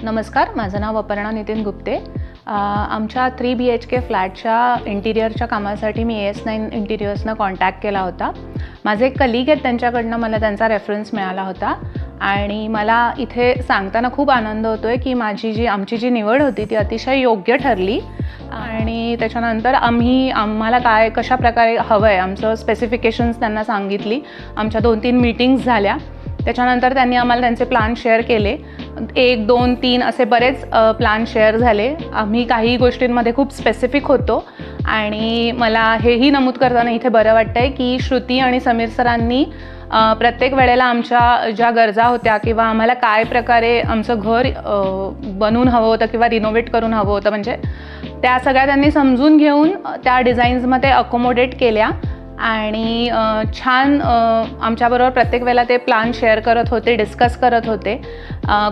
नमस्कार, माझं नाव अपर्णा नितीन गुप्ते। आमच्या 3 BHK फ्लॅटच्या इंटिरियरच्या कामासाठी मी AS9 इंटिरियर्सना कॉन्टॅक्ट केला होता। माझे एक कलीग आहेत, त्यांच्याकडनं मला त्यांचा रेफरन्स मिळाला होता आणि मला इथे सांगताना खूप आनंद होतोय की आमची जी निवड होती ती अतिशय योग्य ठरली। आणि त्याच्यानंतर आम्हाला कशा प्रकारे हवं आहे आमचं स्पेसिफिकेशन्स त्यांना सांगितली। आमच्या 2-3 मीटिंग्स झाल्या। त्याच्यानंतर त्यांनी आम्हाला त्यांचे प्लॅन शेअर केले। 1, 2, 3 असे बरेच प्लॅन शेअर झाले। आम्ही काही गोष्टींमध्ये खूप स्पेसिफिक होतो आणि मला हेही नमूद करताना इथे बरं वाटतंय की श्रुती आणि समीर सरांनी प्रत्येक वेळेला आमच्या ज्या गरजा होत्या किंवा आम्हाला काय प्रकारे आमचं घर बनवून हवं होतं किंवा रिनोव्हेट करून हवं होतं, म्हणजे त्या सगळ्या त्यांनी समजून घेऊन त्या डिझाईन्समध्ये अकोमोडेट केल्या आणि छान आमच्याबरोबर प्रत्येक वेळेला ते प्लॅन शेअर करत होते, डिस्कस करत होते।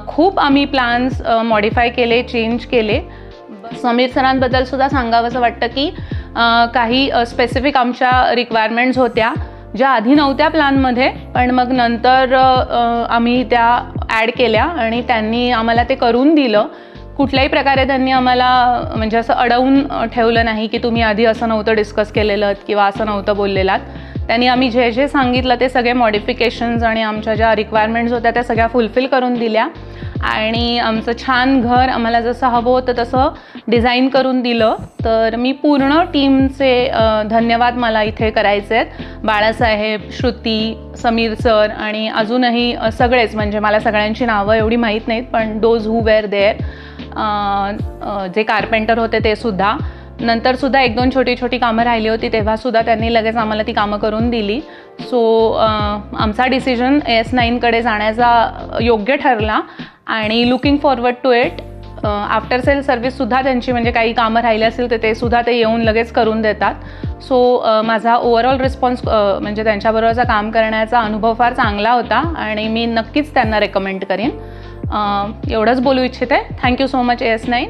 खूप आम्ही प्लॅन्स मॉडिफाय केले, चेंज केले। समीर सरांबद्दल सुद्धा सांगावंसं वाटतं की काही स्पेसिफिक आमच्या रिक्वायरमेंट्स होत्या ज्या आधी नव्हत्या प्लॅनमध्ये, पण मग नंतर आम्ही त्या ॲड केल्या आणि त्यांनी आम्हाला ते करून दिलं। कुठल्याही प्रकारे त्यांनी आम्हाला म्हणजे असं अडवून ठेवलं नाही की तुम्ही आधी असं नव्हतं डिस्कस केलेलं किंवा असं नव्हतं बोललेलात। त्यांनी आम्ही जे सांगितलं ते सगळे मॉडिफिकेशन्स आणि आमच्या ज्या रिक्वायरमेंट्स होत्या त्या सगळ्या फुलफिल करून दिल्या आणि आमचं छान घर आम्हाला जसं हवं होतं तसं डिझाईन करून दिलं। तर मी पूर्ण टीमचे धन्यवाद मला इथे करायचे आहेत। बाळासाहेब, श्रुती, समीर सर आणि अजूनही सगळेच, म्हणजे मला सगळ्यांची नावं एवढी माहीत नाहीत, पण दोज हू वेअर देअर, जे कार्पेंटर होते ते सुद्धा। नंतर सुद्धा 1-2 छोटी कामं राहिली होती तेव्हा सुद्धा त्यांनी लगेच आम्हाला ती कामं करून दिली। सो आमचा डिसिजन AS9कडे जाण्याचा योग्य ठरला आणि looking forward to it. After sale सर्व्हिससुद्धा त्यांची, म्हणजे काही कामं राहिली असेल तर ते सुद्धा ते येऊन लगेच करून देतात। सो माझा ओव्हरऑल रिस्पॉन्स म्हणजे त्यांच्याबरोबरचा काम करण्याचा अनुभव फार चांगला होता आणि मी नक्कीच त्यांना रेकमेंड करीन। एवढंच बोलू इच्छिते। Thank you so much AS9।